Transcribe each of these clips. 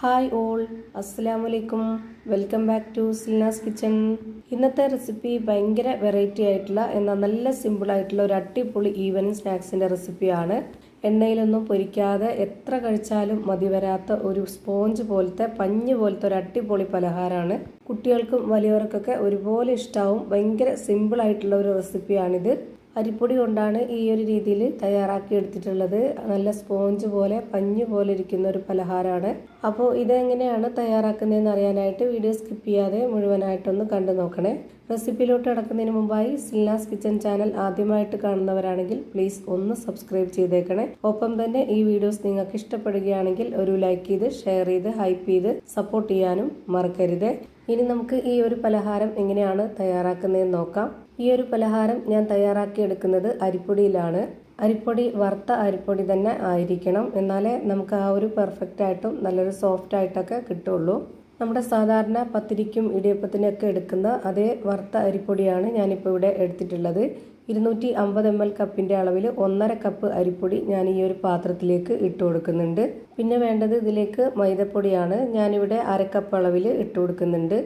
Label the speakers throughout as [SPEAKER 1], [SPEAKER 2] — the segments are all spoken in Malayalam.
[SPEAKER 1] ഹായ് ഓൾ, അസ്സലാമു അലൈക്കും. Welcome back to Silna's kitchen. ഇന്നത്തെ റെസിപ്പി ഭയങ്കര വെറൈറ്റി ആയിട്ടുള്ള എന്നാൽ നല്ല സിമ്പിളായിട്ടുള്ള ഒരു അടിപൊളി ഈവനിങ് സ്നാക്സിൻ്റെ റെസിപ്പിയാണ്. എണ്ണയിലൊന്നും പൊരിക്കാതെ എത്ര കഴിച്ചാലും മതി വരാത്ത ഒരു സ്പോഞ്ച് പോലത്തെ പഞ്ഞ് പോലത്തെ ഒരു അടിപൊളി പലഹാരമാണ്. കുട്ടികൾക്കും വലിയവർക്കൊക്കെ ഒരുപോലെ ഇഷ്ടമാവും. ഭയങ്കര സിമ്പിളായിട്ടുള്ള ഒരു റെസിപ്പിയാണിത്. അരിപ്പൊടി കൊണ്ടാണ് ഈ ഒരു രീതിയിൽ തയ്യാറാക്കി എടുത്തിട്ടുള്ളത്. നല്ല സ്പോഞ്ച് പോലെ പഞ്ഞ് പോലെ ഇരിക്കുന്ന ഒരു പലഹാരമാണ്. അപ്പോൾ ഇതെങ്ങനെയാണ് തയ്യാറാക്കുന്നതെന്ന് അറിയാനായിട്ട് വീഡിയോ സ്കിപ്പ് ചെയ്യാതെ മുഴുവനായിട്ടൊന്ന് കണ്ടു നോക്കണേ. റെസിപ്പിയിലോട്ട് കിടക്കുന്നതിന് മുമ്പായി സിൽനാസ് കിച്ചൺ ചാനൽ ആദ്യമായിട്ട് കാണുന്നവരാണെങ്കിൽ പ്ലീസ് ഒന്ന് സബ്സ്ക്രൈബ് ചെയ്തേക്കണേ. ഒപ്പം തന്നെ ഈ വീഡിയോസ് നിങ്ങൾക്ക് ഇഷ്ടപ്പെടുകയാണെങ്കിൽ ഒരു ലൈക്ക് ചെയ്ത് ഷെയർ ചെയ്ത് ഹൈപ്പ് ചെയ്ത് സപ്പോർട്ട് ചെയ്യാനും മറക്കരുത്. ഇനി നമുക്ക് ഈ ഒരു പലഹാരം എങ്ങനെയാണ് തയ്യാറാക്കുന്നതെന്ന് നോക്കാം. ഈ ഒരു പലഹാരം ഞാൻ തയ്യാറാക്കി എടുക്കുന്നത് അരിപ്പൊടിയിലാണ്. അരിപ്പൊടി വറുത്ത അരിപ്പൊടി തന്നെ ആയിരിക്കണം, എന്നാലേ നമുക്ക് ആ ഒരു പെർഫെക്റ്റ് ആയിട്ടും നല്ലൊരു സോഫ്റ്റ് ആയിട്ടൊക്കെ കിട്ടുള്ളൂ. നമ്മുടെ സാധാരണ പത്തിരിക്കും ഇടിയപ്പത്തിനൊക്കെ എടുക്കുന്ന അതേ വറുത്ത അരിപ്പൊടിയാണ് ഞാനിപ്പോൾ ഇവിടെ എടുത്തിട്ടുള്ളത്. 250 ml കപ്പിൻ്റെ അളവിൽ 1.5 കപ്പ് അരിപ്പൊടി ഞാൻ ഈ ഒരു പാത്രത്തിലേക്ക് ഇട്ട് കൊടുക്കുന്നുണ്ട്. പിന്നെ വേണ്ടത് ഇതിലേക്ക് മൈദപ്പൊടിയാണ്. ഞാനിവിടെ 1/2 കപ്പ് അളവിൽ ഇട്ട് കൊടുക്കുന്നുണ്ട്.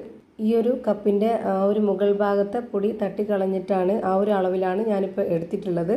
[SPEAKER 1] ഈ ഒരു കപ്പിൻ്റെ ആ ഒരു മുകൾ ഭാഗത്തെ പൊടി തട്ടിക്കളഞ്ഞിട്ടാണ് ആ ഒരു അളവിലാണ് ഞാനിപ്പോൾ എടുത്തിട്ടുള്ളത്.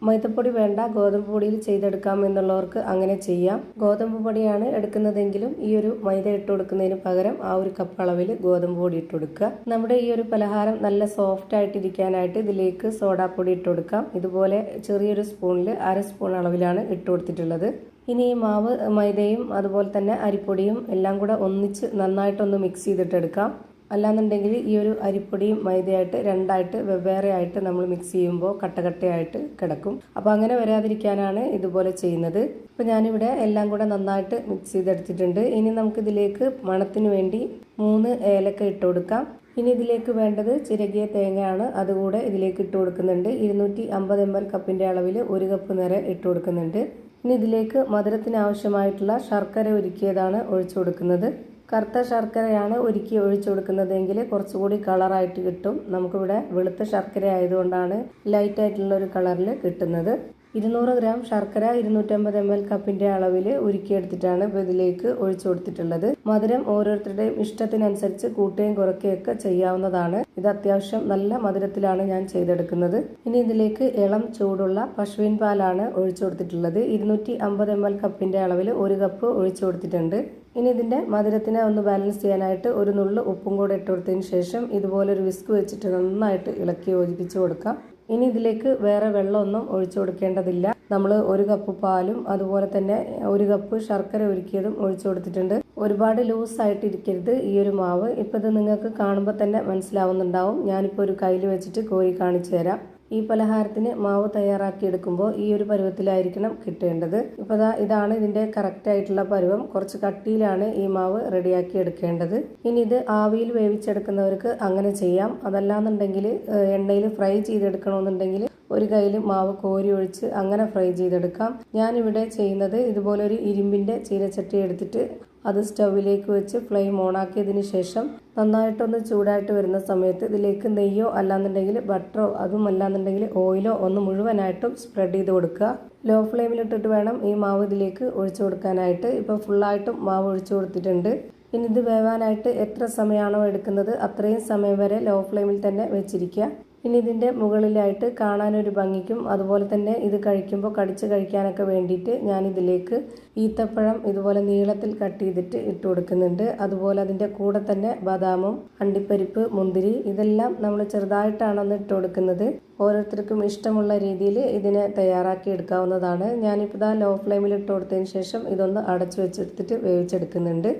[SPEAKER 1] മൈദപ്പൊടി വേണ്ട, ഗോതമ്പ് പൊടിയിൽ ചെയ്തെടുക്കാം എന്നുള്ളവർക്ക് അങ്ങനെ ചെയ്യാം. ഗോതമ്പ് പൊടിയാണ് എടുക്കുന്നതെങ്കിലും ഈ ഒരു മൈദ ഇട്ട് കൊടുക്കുന്നതിന് പകരം ആ ഒരു കപ്പ് അളവിൽ ഗോതമ്പ് പൊടി ഇട്ട് കൊടുക്കുക. നമ്മുടെ ഈ ഒരു പലഹാരം നല്ല സോഫ്റ്റ് ആയിട്ടിരിക്കാനായിട്ട് ഇതിലേക്ക് സോഡാപ്പൊടി ഇട്ട് കൊടുക്കാം. ഇതുപോലെ ചെറിയൊരു സ്പൂണിൽ 1/2 സ്പൂൺ അളവിലാണ് ഇട്ട് കൊടുത്തിട്ടുള്ളത്. ഇനി ഈ മാവ് മൈദയും അതുപോലെ തന്നെ അരിപ്പൊടിയും എല്ലാം കൂടെ ഒന്നിച്ച് നന്നായിട്ടൊന്ന് മിക്സ് ചെയ്തിട്ടെടുക്കാം. അല്ലാന്നുണ്ടെങ്കിൽ ഈ ഒരു അരിപ്പൊടിയും മൈദയായിട്ട് രണ്ടായിട്ട് വെവ്വേറെ ആയിട്ട് നമ്മൾ മിക്സ് ചെയ്യുമ്പോൾ കട്ടകട്ടയായിട്ട് കിടക്കും. അപ്പോൾ അങ്ങനെ വരാതിരിക്കാനാണ് ഇതുപോലെ ചെയ്യുന്നത്. അപ്പോൾ ഞാനിവിടെ എല്ലാം കൂടെ നന്നായിട്ട് മിക്സ് ചെയ്തെടുത്തിട്ടുണ്ട്. ഇനി നമുക്കിതിലേക്ക് മണത്തിന് വേണ്ടി 3 ഏലക്ക ഇട്ട് കൊടുക്കാം. ഇനി ഇതിലേക്ക് വേണ്ടത് ചിരകിയ തേങ്ങയാണ്. അതുകൂടെ ഇതിലേക്ക് ഇട്ട് കൊടുക്കുന്നുണ്ട്. 250 ml കപ്പിൻ്റെ അളവിൽ 1 കപ്പ് നിറയെ ഇട്ട് കൊടുക്കുന്നുണ്ട്. ഇനി ഇതിലേക്ക് മധുരത്തിന് ആവശ്യമായിട്ടുള്ള ശർക്കര ഉരുക്കിയതാണ് ഒഴിച്ചു കൊടുക്കുന്നത്. കറുത്ത ശർക്കരയാണ് ഒരിക്കൽ ഒഴിച്ചു കൊടുക്കുന്നതെങ്കിൽ കുറച്ചുകൂടി കളറായിട്ട് കിട്ടും. നമുക്കിവിടെ വെളുത്ത ശർക്കര ആയതുകൊണ്ടാണ് ലൈറ്റായിട്ടുള്ള ഒരു കളറിൽ കിട്ടുന്നത്. 200 ഗ്രാം ശർക്കര 250 ml കപ്പിൻ്റെ അളവിൽ ഉരുക്കിയെടുത്തിട്ടാണ് ഇപ്പോൾ ഇതിലേക്ക് ഒഴിച്ചു കൊടുത്തിട്ടുള്ളത്. മധുരം ഓരോരുത്തരുടെയും ഇഷ്ടത്തിനനുസരിച്ച് കൂട്ടുകയും കുറയ്ക്കുകയൊക്കെ ചെയ്യാവുന്നതാണ്. ഇത് അത്യാവശ്യം നല്ല മധുരത്തിലാണ് ഞാൻ ചെയ്തെടുക്കുന്നത്. ഇനി ഇതിലേക്ക് ഇളം ചൂടുള്ള പശുവിൻ പാലാണ് ഒഴിച്ചു കൊടുത്തിട്ടുള്ളത്. 250 ml കപ്പിൻ്റെ അളവിൽ 1 കപ്പ് ഒഴിച്ചു കൊടുത്തിട്ടുണ്ട്. ഇനി ഇതിൻ്റെ മധുരത്തിനെ ഒന്ന് ബാലൻസ് ചെയ്യാനായിട്ട് ഒരു നുള്ളു ഉപ്പും കൂടെ ഇട്ട് കൊടുത്തതിന് ശേഷം ഇതുപോലൊരു വിസ്ക് വെച്ചിട്ട് നന്നായിട്ട് ഇളക്കി യോജിപ്പിച്ച് കൊടുക്കാം. ഇനി ഇതിലേക്ക് വേറെ വെള്ളമൊന്നും ഒഴിച്ചു കൊടുക്കേണ്ടതില്ല. നമ്മൾ 1 കപ്പ് പാലും അതുപോലെ തന്നെ 1 കപ്പ് ശർക്കര ഉരുക്കിയതും ഒഴിച്ചു കൊടുത്തിട്ടുണ്ട്. ഒരുപാട് ലൂസായിട്ട് ഇരിക്കരുത് ഈ ഒരു മാവ്. ഇപ്പോൾ ഇത് നിങ്ങൾക്ക് കാണുമ്പോൾ തന്നെ മനസ്സിലാവുന്നുണ്ടാവും. ഞാനിപ്പോൾ ഒരു കയ്യിൽ വെച്ചിട്ട് കോരി കാണിച്ചു തരാം. ഈ പലഹാരത്തിന് മാവ് തയ്യാറാക്കി എടുക്കുമ്പോൾ ഈ ഒരു പരുവത്തിലായിരിക്കണം കിട്ടേണ്ടത്. ഇപ്പോൾ ഇതാണ് ഇതിൻ്റെ കറക്റ്റ് ആയിട്ടുള്ള പരുവം. കുറച്ച് കട്ടിയിലാണ് ഈ മാവ് റെഡിയാക്കി എടുക്കേണ്ടത്. ഇനി ഇത് ആവിയിൽ വേവിച്ചെടുക്കുന്നവർക്ക് അങ്ങനെ ചെയ്യാം. അതല്ലാന്നുണ്ടെങ്കിൽ എണ്ണയിൽ ഫ്രൈ ചെയ്തെടുക്കണമെന്നുണ്ടെങ്കിൽ ഒരു കയ്യിൽ മാവ് കോരി ഒഴിച്ച് അങ്ങനെ ഫ്രൈ ചെയ്തെടുക്കാം. ഞാനിവിടെ ചെയ്യുന്നത് ഇതുപോലെ ഒരു ഇരുമ്പിൻ്റെ ചീനച്ചട്ടി എടുത്തിട്ട് അത് സ്റ്റൗവിലേക്ക് വെച്ച് ഫ്ലെയിം ഓണാക്കിയതിന് ശേഷം നന്നായിട്ടൊന്ന് ചൂടായിട്ട് വരുന്ന സമയത്ത് ഇതിലേക്ക് നെയ്യോ അല്ലാന്നുണ്ടെങ്കിൽ ബട്ടറോ അതും അല്ലാന്നുണ്ടെങ്കിൽ ഓയിലോ ഒന്ന് മുഴുവനായിട്ടും സ്പ്രെഡ് ചെയ്ത് കൊടുക്കുക. ലോ ഫ്ലെയിമിലിട്ടിട്ട് വേണം ഈ മാവ് ഇതിലേക്ക് ഒഴിച്ചു കൊടുക്കാനായിട്ട്. ഇപ്പോൾ ഫുള്ളായിട്ടും മാവ് ഒഴിച്ചു കൊടുത്തിട്ടുണ്ട്. ഇനി ഇത് വേവാനായിട്ട് എത്ര സമയമാണോ എടുക്കുന്നത് അത്രയും സമയം വരെ ലോ ഫ്ലെയിമിൽ തന്നെ വെച്ചിരിക്കുക. ഇനി ഇതിൻ്റെ മുകളിലായിട്ട് കാണാനൊരു ഭംഗിക്കും അതുപോലെ തന്നെ ഇത് കഴിക്കുമ്പോൾ കടിച്ച് കഴിക്കാനൊക്കെ വേണ്ടിയിട്ട് ഞാനിതിലേക്ക് ഈത്തപ്പഴം ഇതുപോലെ നീളത്തിൽ കട്ട് ചെയ്തിട്ട് ഇട്ട് കൊടുക്കുന്നുണ്ട്. അതുപോലെ അതിൻ്റെ കൂടെ തന്നെ ബദാമും അണ്ടിപ്പരിപ്പ് മുന്തിരി ഇതെല്ലാം നമ്മൾ ചെറുതായിട്ടാണ് ഇട്ട് കൊടുക്കുന്നത്. ഓരോരുത്തർക്കും ഇഷ്ടമുള്ള രീതിയിൽ ഇതിനെ തയ്യാറാക്കി എടുക്കാവുന്നതാണ്. ഞാനിപ്പോൾ ലോ ഫ്ലെയിമിൽ ഇട്ട് കൊടുത്തതിന് ശേഷം ഇതൊന്ന് അടച്ചു വെച്ചെടുത്തിട്ട് വേവിച്ചെടുക്കുന്നുണ്ട്.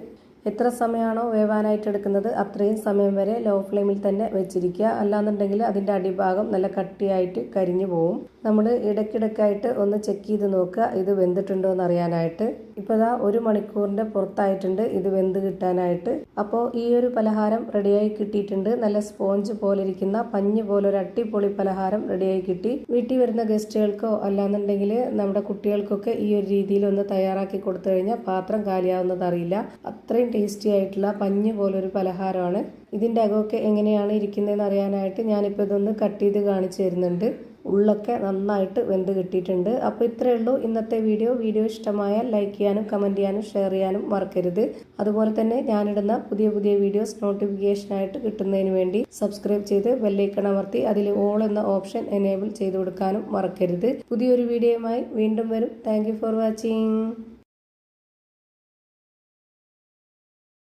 [SPEAKER 1] എത്ര സമയമാണോ വേവാനായിട്ട് എടുക്കുന്നത് അത്രയും സമയം വരെ ലോ ഫ്ലെയിമിൽ തന്നെ വെച്ചിരിക്കുക. അല്ലാന്നുണ്ടെങ്കിൽ അതിൻ്റെ അടിഭാഗം നല്ല കട്ടിയായിട്ട് കരിഞ്ഞു പോവും. നമ്മൾ ഇടയ്ക്കിടയ്ക്കായിട്ട് ഒന്ന് ചെക്ക് ചെയ്ത് നോക്കുക ഇത് വെന്തിട്ടുണ്ടോ എന്ന് അറിയാനായിട്ട്. ഇപ്പോൾ 1 മണിക്കൂറിൻ്റെ പുറത്തായിട്ടുണ്ട് ഇത് വെന്ത് കിട്ടാനായിട്ട്. അപ്പോൾ ഈ ഒരു പലഹാരം റെഡിയായി കിട്ടിയിട്ടുണ്ട്. നല്ല സ്പോഞ്ച് പോലെ ഇരിക്കുന്ന പഞ്ഞ് പോലെ ഒരു അടിപൊളി പലഹാരം റെഡിയായി കിട്ടി. വീട്ടിൽ വരുന്ന ഗസ്റ്റുകൾക്കോ അല്ലാന്നുണ്ടെങ്കിൽ നമ്മുടെ കുട്ടികൾക്കൊക്കെ ഈ ഒരു രീതിയിൽ ഒന്ന് തയ്യാറാക്കി കൊടുത്തു കഴിഞ്ഞാൽ പാത്രം കാലിയാവുന്നത് അറിയില്ല. അത്രയും ടേസ്റ്റി ആയിട്ടുള്ള പഞ്ഞ് പോലൊരു പലഹാരമാണ്. ഇതിൻ്റെ അകമൊക്കെ എങ്ങനെയാണ് ഇരിക്കുന്നതെന്ന് അറിയാനായിട്ട് ഞാനിപ്പോൾ ഇതൊന്ന് കട്ട് ചെയ്ത് കാണിച്ചു തരുന്നുണ്ട്. ഉള്ളൊക്കെ നന്നായിട്ട് വെന്ത് കിട്ടിയിട്ടുണ്ട്. അപ്പോൾ ഇത്രയേ ഉള്ളൂ ഇന്നത്തെ വീഡിയോ ഇഷ്ടമായാൽ ലൈക്ക് ചെയ്യാനും കമൻറ്റ് ചെയ്യാനും ഷെയർ ചെയ്യാനും മറക്കരുത്. അതുപോലെ തന്നെ ഞാനിടുന്ന പുതിയ വീഡിയോസ് നോട്ടിഫിക്കേഷനായിട്ട് കിട്ടുന്നതിന് വേണ്ടി സബ്സ്ക്രൈബ് ചെയ്ത് ബെല്ലൈക്കൺ അമർത്തി അതിൽ ഓൾ എന്ന ഓപ്ഷൻ എനേബിൾ ചെയ്ത് കൊടുക്കാനും മറക്കരുത്. പുതിയൊരു വീഡിയോയുമായി വീണ്ടും വരും. Thank you for watching.